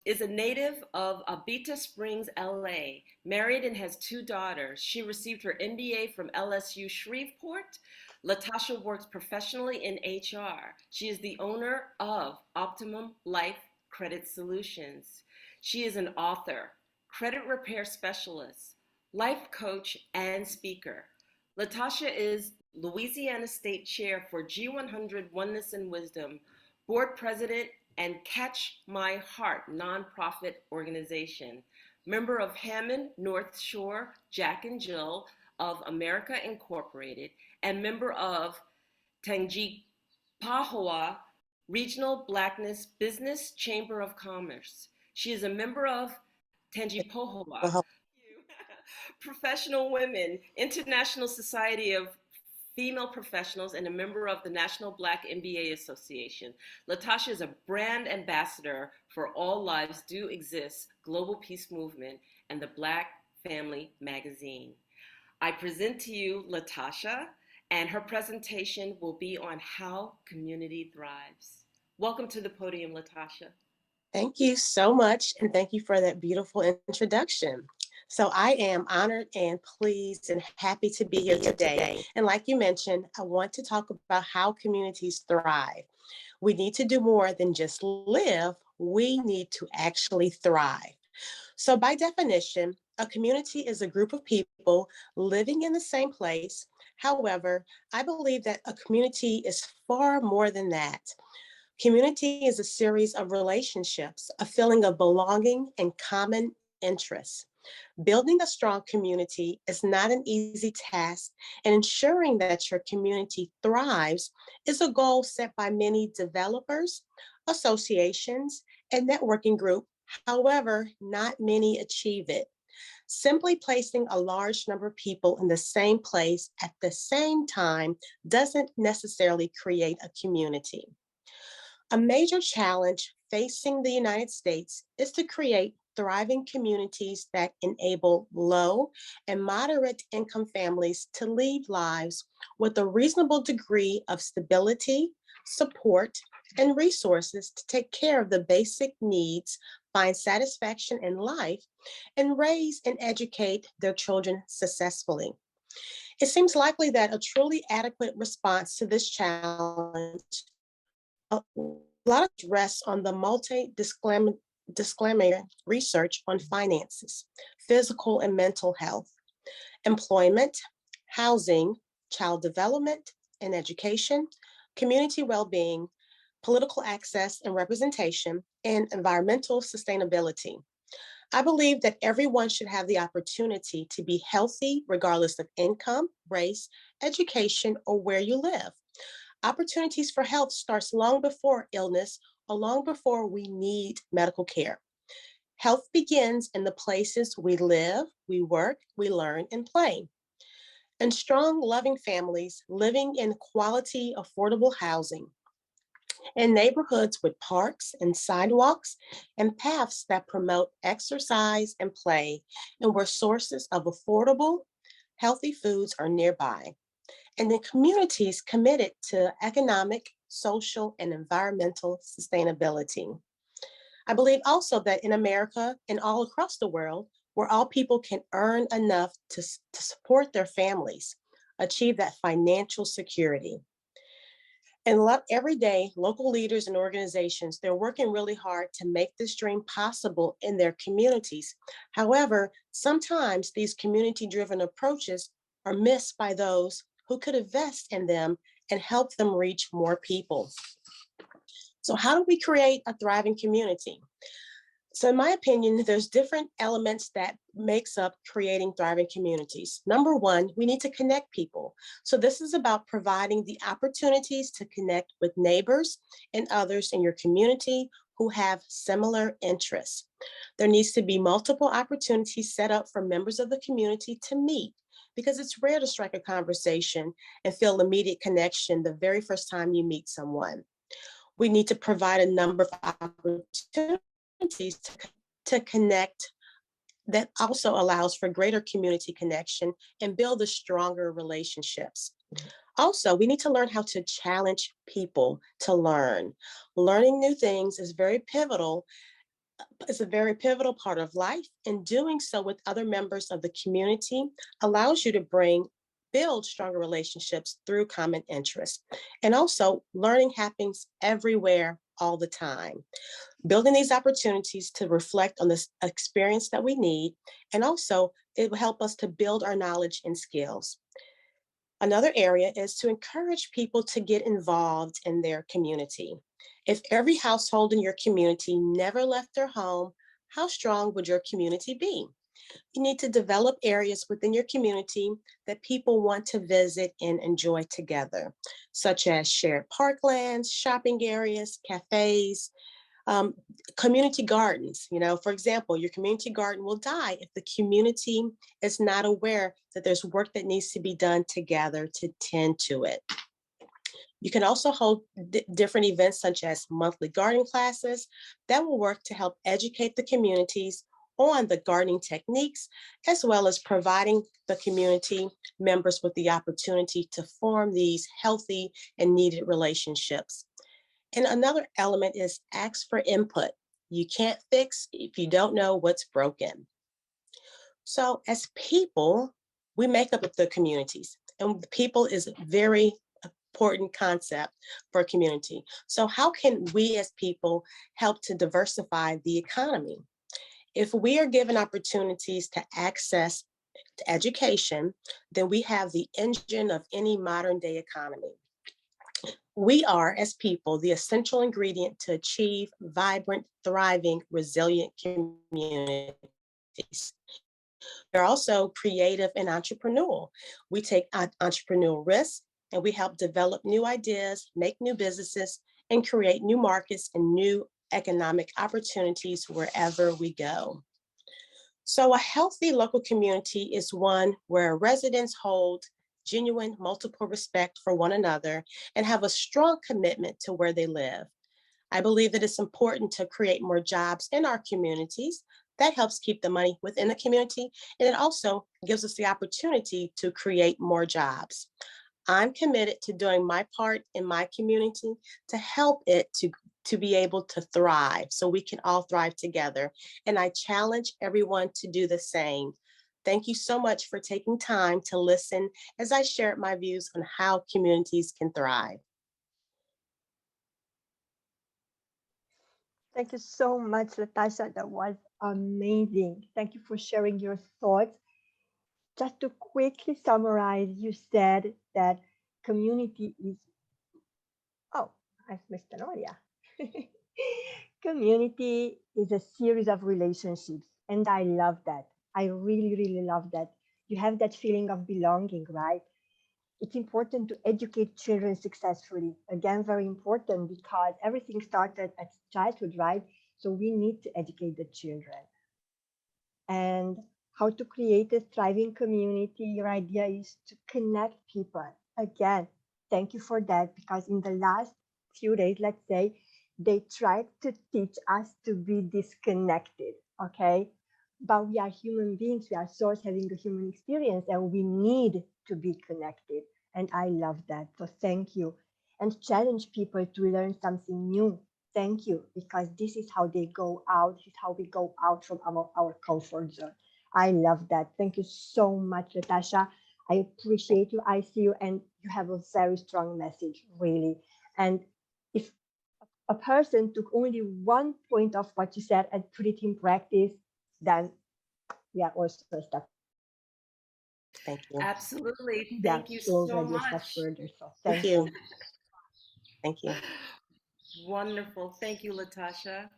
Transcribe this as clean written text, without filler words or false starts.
is a native of Abita Springs, LA, married and has two daughters. She received her MBA from LSU Shreveport. Latasha works professionally in HR. She is the owner of Optimum Life Credit Solutions. She is an author, credit repair specialist, life coach, and speaker. Latasha is Louisiana State Chair for G100 Oneness and Wisdom, board president and Catch My Heart nonprofit organization, member of Hammond North Shore Jack and Jill of America Incorporated, and member of Tangipahoa Regional Blackness Business Chamber of Commerce. She is a member of Tangipahoa Well, Professional Women, International Society of Female Professionals, and a member of the National Black MBA Association. Latasha is a brand ambassador for All Lives Do Exist Global Peace Movement and the Black Family Magazine. I present to you Latasha, and her presentation will be on how community thrives. Welcome to the podium, Latasha. thank you so much, and thank you for that beautiful introduction. So I am honored and pleased and happy to be here today. And like you mentioned, I want to talk about how communities thrive. We need to do more than just live. We need to actually thrive. So by definition, a community is a group of people living in the same place. However, I believe that a community is far more than that. Community is a series of relationships, a feeling of belonging and common interests. Building a strong community is not an easy task, and ensuring that your community thrives is a goal set by many developers, associations, and networking groups. However, not many achieve it. Simply placing a large number of people in the same place at the same time doesn't necessarily create a community. A major challenge facing the United States is to create thriving communities that enable low and moderate income families to lead lives with a reasonable degree of stability, support, and resources to take care of the basic needs, find satisfaction in life, and raise and educate their children successfully. It seems likely that a truly adequate response to this challenge a lot of rests on the multi-disciplinary research on finances, physical and mental health, employment, housing, child development and education, community well-being, political access and representation, and environmental sustainability. I believe that everyone should have the opportunity to be healthy regardless of income, race, education, or where you live. Opportunities for health starts long before illness or long before we need medical care. Health begins in the places we live, we work, we learn, and play. And strong, loving families living in quality, affordable housing in neighborhoods with parks and sidewalks and paths that promote exercise and play, and where sources of affordable, healthy foods are nearby. And then communities committed to economic, social, and environmental sustainability. I believe also that in America and all across the world, where all people can earn enough to support their families, achieve that financial security. And every day, local leaders and organizations, they're working really hard to make this dream possible in their communities. However, sometimes these community-driven approaches are missed by those who could invest in them and help them reach more people. So how do we create a thriving community? So in my opinion, there's different elements that makes up creating thriving communities. Number one, we need to connect people. So this is about providing the opportunities to connect with neighbors and others in your community who have similar interests. There needs to be multiple opportunities set up for members of the community to meet, because it's rare to strike a conversation and feel immediate connection the very first time you meet someone. We need to provide a number of opportunities to connect that also allows for greater community connection and build the stronger relationships. Also, we need to learn how to challenge people to learn. Learning new things is very pivotal is a very pivotal part of life, and doing so with other members of the community allows you to build stronger relationships through common interests. And also, learning happens everywhere all the time. Building these opportunities to reflect on this experience that we need, and also it will help us to build our knowledge and skills. Another area is to encourage people to get involved in their community. If every household in your community never left their home, how strong would your community be? You need to develop areas within your community that people want to visit and enjoy together, such as shared parklands, shopping areas, cafes, um, community gardens. For example, your community garden will die if the community is not aware that there's work that needs to be done together to tend to it. You can also hold different events such as monthly gardening classes that will work to help educate the communities on the gardening techniques, as well as providing the community members with the opportunity to form these healthy and needed relationships. And another element is ask for input. You can't fix if you don't know what's broken. So as people, we make up the communities, and people is a very important concept for a community. So how can we as people help to diversify the economy? If we are given opportunities to access to education, then we have the engine of any modern day economy. We are, as people, the essential ingredient to achieve vibrant, thriving, resilient communities. We're also creative and entrepreneurial. We take entrepreneurial risks, and we help develop new ideas, make new businesses, and create new markets and new economic opportunities wherever we go. So a healthy local community is one where residents hold genuine multiple respect for one another and have a strong commitment to where they live. I believe that it's important to create more jobs in our communities. That helps keep the money within the community, and it also gives us the opportunity to create more jobs. I'm committed to doing my part in my community to help it to be able to thrive so we can all thrive together. And I challenge everyone to do the same. Thank you so much for taking time to listen as I shared my views on how communities can thrive. Thank you so much, Latasha. That was amazing. Thank you for sharing your thoughts. Just to quickly summarize, you said that community is, oh, I've missed an audio. Community is a series of relationships, and I love that. I really, really love that. You have that feeling of belonging, right? It's important to educate children successfully. Again, very important because everything started at childhood, right? So we need to educate the children. And how to create a thriving community. Your idea is to connect people. Again, thank you for that because in the last few days, let's say, they tried to teach us to be disconnected, okay? But we are human beings, we are souls having a human experience, and we need to be connected. And I love that. So thank you. And challenge people to learn something new. Thank you, because this is how they go out. This is how we go out from our comfort zone. I love that. Thank you so much, Latasha. I appreciate you. I see you, and you have a very strong message, really. And if a person took only one point of what you said and put it in practice, then we are also a step further. Thank you. Absolutely. We are Thank you so already a step much. further. So Thank thank you. you. Thank you. Wonderful. Thank you, Latasha.